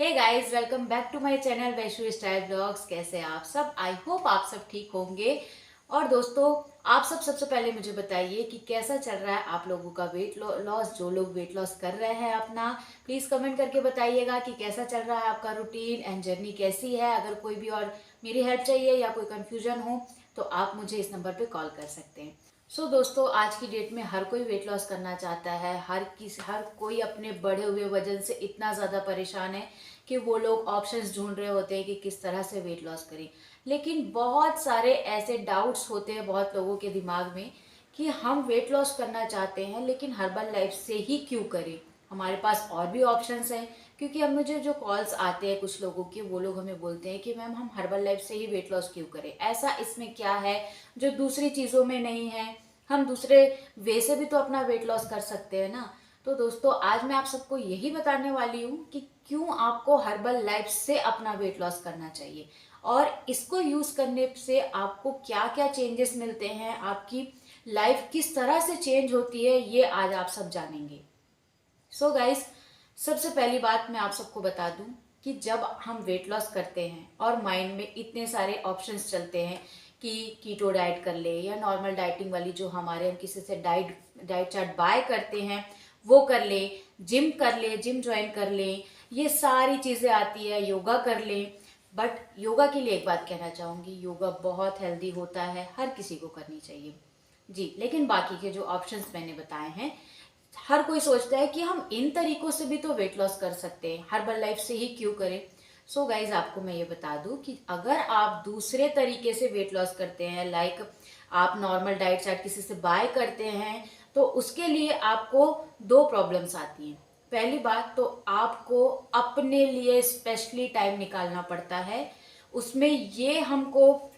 Hey guys, welcome back to my channel Vaishnavi style blogs. कैसे हैं आप सब? आई होप आप सब ठीक होंगे। और दोस्तों, आप सब सबसे पहले मुझे बताइए कि कैसा चल रहा है आप लोगों का वेट लॉस। जो लोग वेट लॉस कर रहे हैं अपना, प्लीज कमेंट करके बताइएगा कि कैसा चल रहा है आपका रूटीन एंड जर्नी कैसी है। अगर कोई भी और मेरी हेल्प चाहिए या कोई कंफ्यूजन हो तो आप मुझे इस नंबर पे कॉल कर सकते हैं। दोस्तों, आज की डेट में हर कोई वेट लॉस करना चाहता है। हर कोई अपने बढ़े हुए वजन से इतना ज़्यादा परेशान है कि वो लोग ऑप्शंस ढूंढ रहे होते हैं कि किस तरह से वेट लॉस करें। लेकिन बहुत सारे ऐसे डाउट्स होते हैं बहुत लोगों के दिमाग में कि हम वेट लॉस करना चाहते हैं लेकिन हर्बल लाइफ से ही क्यों करें। हमारे पास और भी ऑप्शंस हैं। क्योंकि अब मुझे जो कॉल्स आते हैं कुछ लोगों के, वो लोग हमें बोलते हैं कि मैम हम हर्बल लाइफ से ही वेट लॉस क्यों करें, ऐसा इसमें क्या है जो दूसरी चीज़ों में नहीं है। हम दूसरे वे से भी तो अपना वेट लॉस कर सकते हैं ना। तो दोस्तों, आज मैं आप सबको यही बताने वाली हूँ कि क्यों आपको हर्बल लाइफ से अपना वेट लॉस करना चाहिए और इसको यूज करने से आपको क्या क्या चेंजेस मिलते हैं, आपकी लाइफ किस तरह से चेंज होती है, ये आज आप सब जानेंगे। गाइस, सबसे पहली बात मैं आप सबको बता दूं कि जब हम वेट लॉस करते हैं और माइंड में इतने सारे ऑप्शंस चलते हैं कि कीटो डाइट कर ले या नॉर्मल डाइटिंग वाली जो हमारे, हम किसी से डाइट चार्ट बाय करते हैं वो कर ले, जिम ज्वाइन कर ले, ये सारी चीज़ें आती है, योगा कर ले। बट योगा के लिए एक बात कहना चाहूँगी, योगा बहुत हेल्दी होता है, हर किसी को करनी चाहिए जी। लेकिन बाकी के जो ऑप्शंस मैंने बताए हैं, हर कोई सोचता है कि हम इन तरीकों से भी तो वेट लॉस कर सकते हैं, हर्बल लाइफ से ही क्यों करें। गाइज, आपको मैं ये बता दूं कि अगर आप दूसरे तरीके से वेट लॉस करते हैं, लाइक आप नॉर्मल डाइट चार्ट किसी से बाय करते हैं, तो उसके लिए आपको दो प्रॉब्लम्स आती हैं। पहली बात तो आपको अपने लिए स्पेशली टाइम निकालना पड़ता है। उसमें ये हमको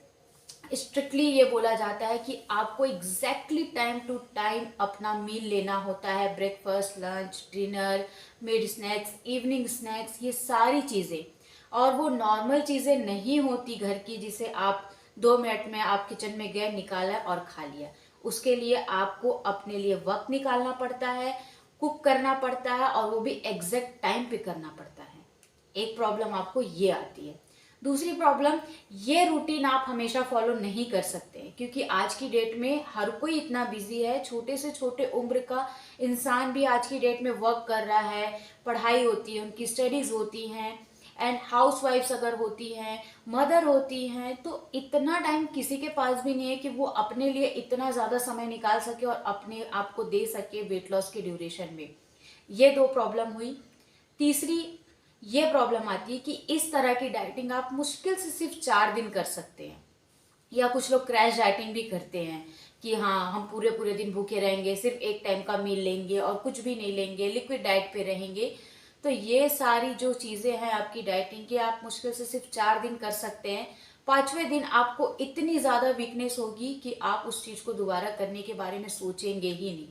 स्ट्रिक्टली ये बोला जाता है कि आपको एग्जैक्टली टाइम टू टाइम अपना मील लेना होता है। Breakfast, lunch, dinner, mid snacks, evening snacks, ये सारी चीज़ें। और वो नॉर्मल चीज़ें नहीं होती घर की, जिसे आप 2 मिनट में आप किचन में गए, निकाला और खा लिया। उसके लिए आपको अपने लिए वक्त निकालना पड़ता है, कुक करना पड़ता है, और वो भी एग्जैक्ट टाइम पे करना पड़ता है। एक प्रॉब्लम आपको ये आती है। दूसरी प्रॉब्लम, ये रूटीन आप हमेशा फॉलो नहीं कर सकते क्योंकि आज की डेट में हर कोई इतना बिजी है। छोटे से छोटे उम्र का इंसान भी आज की डेट में वर्क कर रहा है, पढ़ाई होती है, उनकी स्टडीज होती हैं, एंड हाउस वाइफ्स अगर होती हैं, मदर होती हैं, तो इतना टाइम किसी के पास भी नहीं है कि वो अपने लिए इतना ज़्यादा समय निकाल सके और अपने आप को दे सके वेट लॉस के ड्यूरेशन में। ये दो प्रॉब्लम हुई। तीसरी ये प्रॉब्लम आती है कि इस तरह की डाइटिंग आप मुश्किल से सिर्फ 4 दिन कर सकते हैं, या कुछ लोग क्रैश डाइटिंग भी करते हैं कि हाँ, हम पूरे पूरे दिन भूखे रहेंगे, सिर्फ एक टाइम का मील लेंगे और कुछ भी नहीं लेंगे, लिक्विड डाइट पे रहेंगे। तो ये सारी जो चीज़ें हैं आपकी डाइटिंग की, आप मुश्किल से सिर्फ 4 दिन कर सकते हैं। 5वें दिन आपको इतनी ज़्यादा वीकनेस होगी कि आप उस चीज़ को दोबारा करने के बारे में सोचेंगे ही नहीं।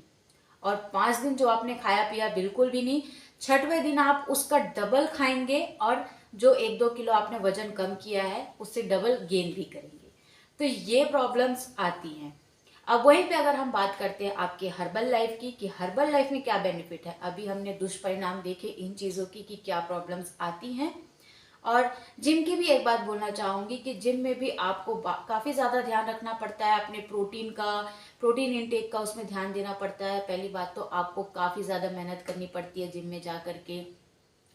और 5 दिन जो आपने खाया पिया बिल्कुल भी नहीं। 6वें दिन आप उसका डबल खाएंगे और जो 1-2 किलो आपने वजन कम किया है उससे डबल गेन भी करेंगे। तो ये प्रॉब्लम्स आती हैं। अब वहीं पे अगर हम बात करते हैं आपके हर्बल लाइफ की कि हर्बल लाइफ में क्या बेनिफिट है, अभी हमने दुष्परिणाम देखे इन चीज़ों की कि क्या प्रॉब्लम्स आती हैं। और जिम की भी एक बात बोलना चाहूँगी कि जिम में भी आपको काफ़ी ज़्यादा ध्यान रखना पड़ता है अपने प्रोटीन इनटेक का, उसमें ध्यान देना पड़ता है। पहली बात तो आपको काफ़ी ज़्यादा मेहनत करनी पड़ती है, जिम में जा कर के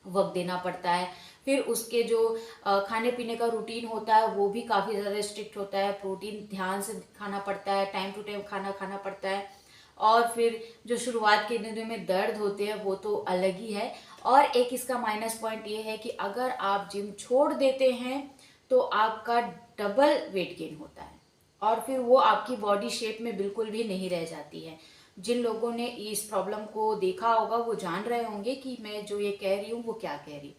वक्त देना पड़ता है। फिर उसके जो खाने पीने का रूटीन होता है वो भी काफ़ी ज़्यादा स्ट्रिक्ट होता है। प्रोटीन ध्यान से खाना पड़ता है, टाइम टू टाइम खाना खाना पड़ता है। और फिर जो शुरुआत के दिनों में दर्द होते हैं वो तो अलग ही है। और एक इसका माइनस पॉइंट ये है कि अगर आप जिम छोड़ देते हैं तो आपका डबल वेट गेन होता है और फिर वो आपकी बॉडी शेप में बिल्कुल भी नहीं रह जाती है। जिन लोगों ने इस प्रॉब्लम को देखा होगा वो जान रहे होंगे कि मैं जो ये कह रही हूँ वो क्या कह रही।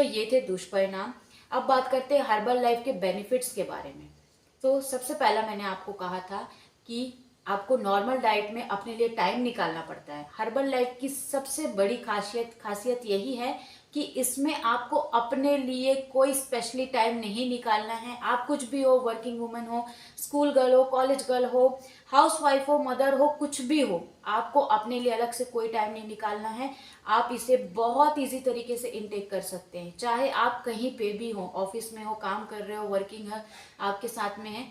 ये थे दुष्परिणाम। अब बात करते हैं हर्बल लाइफ के बेनिफिट्स के बारे में। सबसे पहला मैंने आपको कहा था कि आपको नॉर्मल डाइट में अपने लिए टाइम निकालना पड़ता है। हर्बल लाइफ की सबसे बड़ी खासियत यही है कि इसमें आपको अपने लिए कोई स्पेशली टाइम नहीं निकालना है। आप कुछ भी हो, वर्किंग वुमन हो, स्कूल गर्ल हो, कॉलेज गर्ल हो, हाउस वाइफ हो, मदर हो, कुछ भी हो, आपको अपने लिए अलग से कोई टाइम नहीं निकालना है। आप इसे बहुत इजी तरीके से इनटेक कर सकते हैं, चाहे आप कहीं पे भी हो, ऑफिस में हो, काम कर रहे हो, वर्किंग है आपके साथ में है,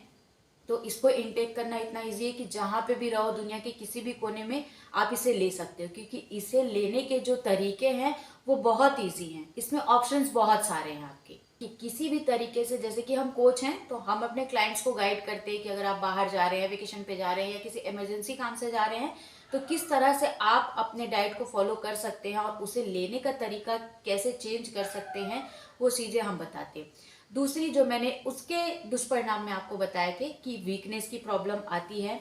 तो इसको इनटेक करना इतना इजी है कि जहाँ पे भी रहो दुनिया के किसी भी कोने में आप इसे ले सकते हो, क्योंकि इसे लेने के जो तरीके हैं वो बहुत इजी हैं। इसमें ऑप्शंस बहुत सारे हैं आपके, कि किसी भी तरीके से, जैसे कि हम कोच हैं तो हम अपने क्लाइंट्स को गाइड करते हैं कि अगर आप बाहर जा रहे हैं, वेकेशन पे जा रहे हैं या किसी इमरजेंसी काम से जा रहे हैं, तो किस तरह से आप अपने डाइट को फॉलो कर सकते हैं और उसे लेने का तरीका कैसे चेंज कर सकते हैं, वो चीज़ें हम बताते हैं। दूसरी जो मैंने उसके दुष्परिणाम में आपको बताए थे कि वीकनेस की प्रॉब्लम आती है।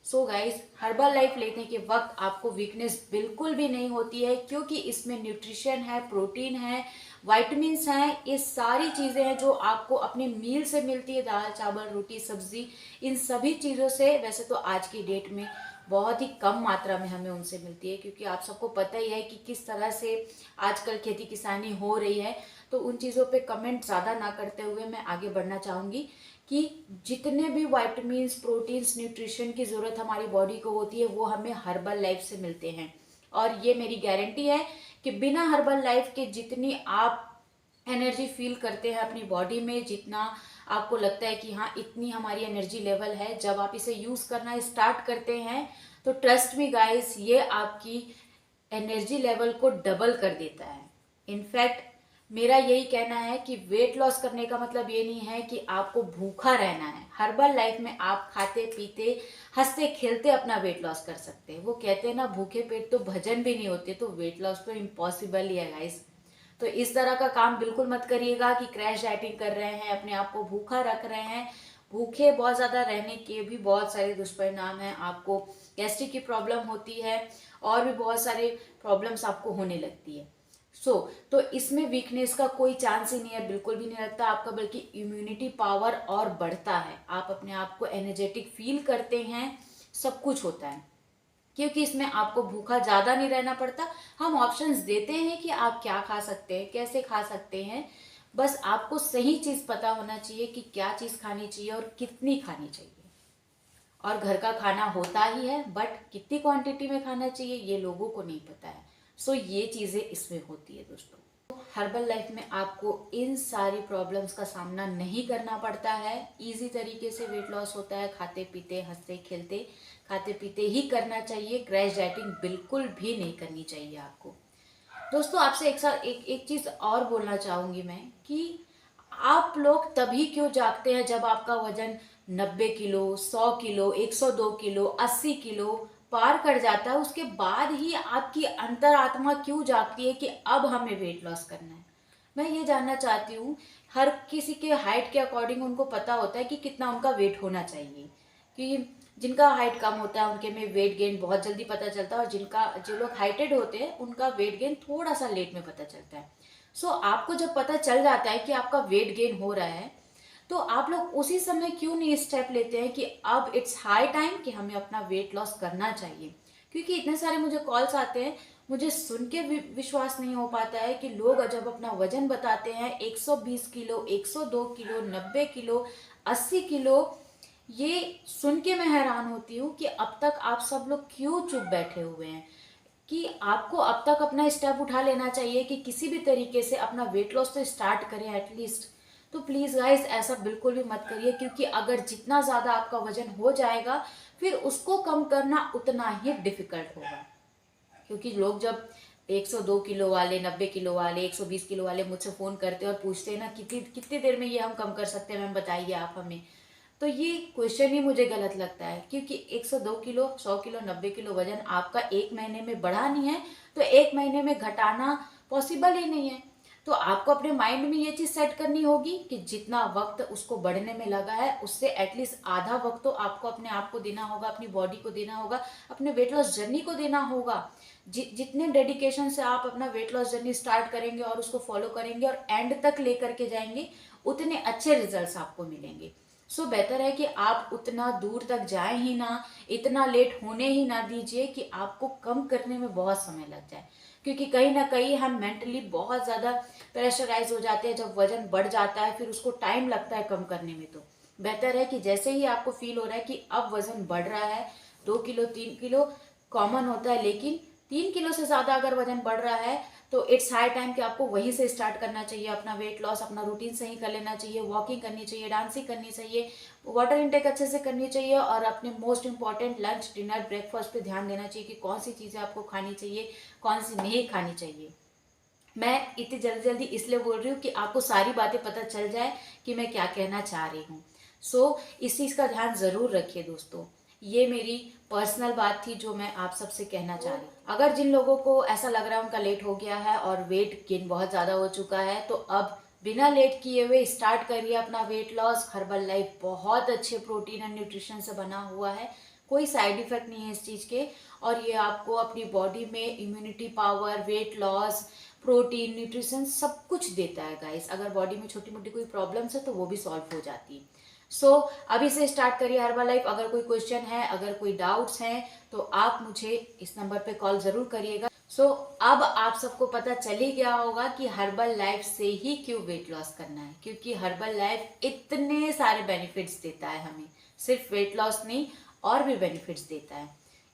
सो गाइस, हर्बल लाइफ लेने के वक्त आपको वीकनेस बिल्कुल भी नहीं होती है, क्योंकि इसमें न्यूट्रिशन है, प्रोटीन है, वाइटमिन्स हैं, ये सारी चीज़ें हैं जो आपको अपनी मील से मिलती है, दाल चावल रोटी सब्जी, इन सभी चीज़ों से। वैसे तो आज की डेट में बहुत ही कम मात्रा में हमें उनसे मिलती है, क्योंकि आप सबको पता ही है कि किस तरह से आजकल खेती किसानी हो रही है। तो उन चीज़ों पे कमेंट ज़्यादा ना करते हुए मैं आगे बढ़ना चाहूँगी कि जितने भी वाइटमिन्स, प्रोटीन्स, न्यूट्रिशन की ज़रूरत हमारी बॉडी को होती है वो हमें हर्बल लाइफ से मिलते हैं। और ये मेरी गारंटी है कि बिना हर्बल लाइफ के जितनी आप एनर्जी फील करते हैं अपनी बॉडी में, जितना आपको लगता है कि हाँ इतनी हमारी एनर्जी लेवल है, जब आप इसे यूज़ करना स्टार्ट करते हैं तो ट्रस्ट मी गाइस, ये आपकी एनर्जी लेवल को डबल कर देता है। इनफैक्ट मेरा यही कहना है कि वेट लॉस करने का मतलब ये नहीं है कि आपको भूखा रहना है। हर्बल लाइफ में आप खाते पीते हंसते खेलते अपना वेट लॉस कर सकते हैं। वो कहते हैं ना, भूखे पेट तो भजन भी नहीं होते, तो वेट लॉस तो इम्पॉसिबल ही है गाइस। तो इस तरह का काम बिल्कुल मत करिएगा कि क्रैश डाइटिंग कर रहे हैं, अपने आप को भूखा रख रहे हैं। भूखे बहुत ज़्यादा रहने के भी बहुत सारे दुष्परिणाम हैं। आपको गैस्ट्रिक की प्रॉब्लम होती है और भी बहुत सारे प्रॉब्लम्स आपको होने लगती है। तो इसमें वीकनेस का कोई चांस ही नहीं है, बिल्कुल भी नहीं लगता आपका, बल्कि इम्यूनिटी पावर और बढ़ता है। आप अपने आप को एनर्जेटिक फील करते हैं, सब कुछ होता है, क्योंकि इसमें आपको भूखा ज़्यादा नहीं रहना पड़ता। हम ऑप्शंस देते हैं कि आप क्या खा सकते हैं, कैसे खा सकते हैं, बस आपको सही चीज़ पता होना चाहिए कि क्या चीज़ खानी चाहिए और कितनी खानी चाहिए। और घर का खाना होता ही है, बट कितनी क्वांटिटी में खाना चाहिए ये लोगों को नहीं पता है। सो ये चीज़ें इसमें होती है दोस्तों। हर्बल लाइफ में आपको इन सारी प्रॉब्लम्स का सामना नहीं करना पड़ता है, इजी तरीके से वेट लॉस होता है। खाते पीते हंसते खेलते खाते पीते ही करना चाहिए, क्रैश डाइटिंग बिल्कुल भी नहीं करनी चाहिए आपको। दोस्तों आपसे एक चीज़ और बोलना चाहूँगी मैं कि आप लोग तभी क्यों जागते हैं जब आपका वजन 90 किलो, 100 किलो, 102 किलो, 80 किलो पार कर जाता है, उसके बाद ही आपकी अंतरात्मा क्यों जागती है कि अब हमें वेट लॉस करना है। मैं ये जानना चाहती हूँ। हर किसी के हाइट के अकॉर्डिंग उनको पता होता है कि कितना उनका वेट होना चाहिए, कि जिनका हाइट कम होता है उनके में वेट गेन बहुत जल्दी पता चलता है, और जो लोग हाइटेड होते हैं उनका वेट गेन थोड़ा सा लेट में पता चलता है। आपको जब पता चल जाता है कि आपका वेट गेन हो रहा है, तो आप लोग उसी समय क्यों नहीं स्टेप लेते हैं कि अब इट्स हाई टाइम कि हमें अपना वेट लॉस करना चाहिए। क्योंकि इतने सारे मुझे कॉल्स आते हैं, मुझे सुन के विश्वास नहीं हो पाता है कि लोग जब अपना वजन बताते हैं 120 किलो, 102 किलो, 90 किलो, 80 किलो, ये सुन के मैं हैरान होती हूँ कि अब तक आप सब लोग क्यों चुप बैठे हुए हैं, कि आपको अब तक अपना स्टेप उठा लेना चाहिए कि किसी भी तरीके से अपना वेट लॉस तो स्टार्ट करें एटलीस्ट। तो प्लीज़ गाइस, ऐसा बिल्कुल भी मत करिए, क्योंकि अगर जितना ज़्यादा आपका वजन हो जाएगा फिर उसको कम करना उतना ही डिफिकल्ट होगा। क्योंकि लोग जब 102 किलो वाले, 90 किलो वाले, 120 किलो वाले मुझसे फ़ोन करते हैं और पूछते हैं ना कितनी कितनी देर में ये हम कम कर सकते हैं मैम, बताइए आप हमें, तो ये क्वेश्चन ही मुझे गलत लगता है। क्योंकि 102 किलो, 100 किलो, 90 किलो वजन आपका एक महीने में बढ़ा नहीं है, तो एक महीने में घटाना पॉसिबल ही नहीं है। तो आपको अपने माइंड में ये चीज़ सेट करनी होगी कि जितना वक्त उसको बढ़ने में लगा है उससे एटलीस्ट आधा वक्त तो आपको अपने आप को देना होगा, अपनी बॉडी को देना होगा, अपने वेट लॉस जर्नी को देना होगा। जितने डेडिकेशन से आप अपना वेट लॉस जर्नी स्टार्ट करेंगे और उसको फॉलो करेंगे और एंड तक लेकर के जाएंगे, उतने अच्छे रिजल्ट्स आपको मिलेंगे। सो बेहतर है कि आप उतना दूर तक जाएं ही ना, इतना लेट होने ही ना दीजिए कि आपको कम करने में बहुत समय लग जाए। क्योंकि कहीं ना कहीं हम मेंटली बहुत ज़्यादा प्रेशराइज हो जाते हैं जब वजन बढ़ जाता है, फिर उसको टाइम लगता है कम करने में। तो बेहतर है कि जैसे ही आपको फील हो रहा है कि अब वजन बढ़ रहा है, 2 किलो 3 किलो कॉमन होता है, लेकिन 3 किलो से ज़्यादा अगर वजन बढ़ रहा है तो इट्स हाई टाइम कि आपको वहीं से स्टार्ट करना चाहिए। अपना वेट लॉस, अपना रूटीन सही कर लेना चाहिए, वॉकिंग करनी चाहिए, डांसिंग करनी चाहिए, वाटर इंटेक अच्छे से करनी चाहिए, और अपने most important lunch, dinner, breakfast पे ध्यान देना चाहिए कि कौन सी चीज़ें आपको खानी चाहिए, कौन सी नहीं खानी चाहिए। मैं इतनी जल्दी जल्दी इसलिए बोल रही हूँ कि आपको सारी बातें पता चल जाए कि मैं क्या कहना चाह रही हूँ। इस चीज़ का ध्यान ज़रूर रखिए दोस्तों। ये मेरी पर्सनल बात थी जो मैं आप सबसे कहना चाह रही हूँ। अगर जिन लोगों को ऐसा लग रहा है उनका लेट हो गया है और वेट गेन बहुत ज़्यादा हो चुका है, तो अब बिना लेट किए हुए स्टार्ट करिए अपना वेट लॉस। हर्बल लाइफ बहुत अच्छे प्रोटीन एंड न्यूट्रिशन से बना हुआ है, कोई साइड इफेक्ट नहीं है इस चीज़ के, और ये आपको अपनी बॉडी में immunity power, weight loss, protein, nutrition सब कुछ देता है गाइस। अगर बॉडी में छोटी मोटी कोई प्रॉब्लम्स है तो वो भी सॉल्व हो जाती है। अभी से स्टार्ट करिए हर्बल लाइफ। अगर कोई क्वेश्चन है, अगर कोई डाउट्स हैं, तो आप मुझे इस नंबर पे कॉल जरूर करिएगा। अब आप सबको पता चल ही गया होगा कि हर्बल लाइफ से ही क्यों वेट लॉस करना है, क्योंकि हर्बल लाइफ इतने सारे बेनिफिट्स देता है हमें, सिर्फ वेट लॉस नहीं और भी बेनिफिट्स देता है,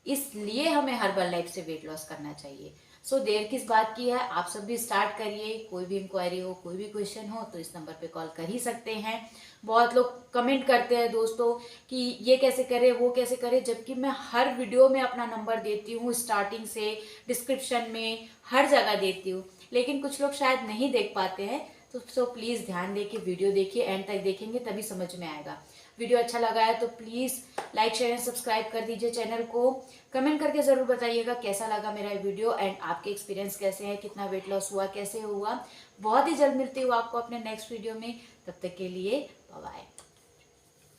इसलिए हमें हर्बल लाइफ से वेट लॉस करना चाहिए। देर किस बात की है, आप सब भी स्टार्ट करिए। कोई भी इंक्वायरी हो, कोई भी क्वेश्चन हो तो इस नंबर पे कॉल कर ही सकते हैं। बहुत लोग कमेंट करते हैं दोस्तों कि ये कैसे करें, वो कैसे करें, जबकि मैं हर वीडियो में अपना नंबर देती हूँ, स्टार्टिंग से डिस्क्रिप्शन में हर जगह देती हूँ, लेकिन कुछ लोग शायद नहीं देख पाते हैं। तो प्लीज़ ध्यान दे के वीडियो देखिए, एंड तक देखेंगे तभी समझ में आएगा। वीडियो अच्छा लगा है तो please like, share and subscribe कर दीजिए चैनल को। कमेंट करके ज़रूर बताइएगा कैसा लगा मेरा वीडियो, एंड आपके एक्सपीरियंस कैसे हैं, कितना वेट लॉस हुआ, कैसे हुआ। बहुत ही जल्द मिलती हूँ आपको अपने नेक्स्ट वीडियो में। तब तक के लिए बाय बाय।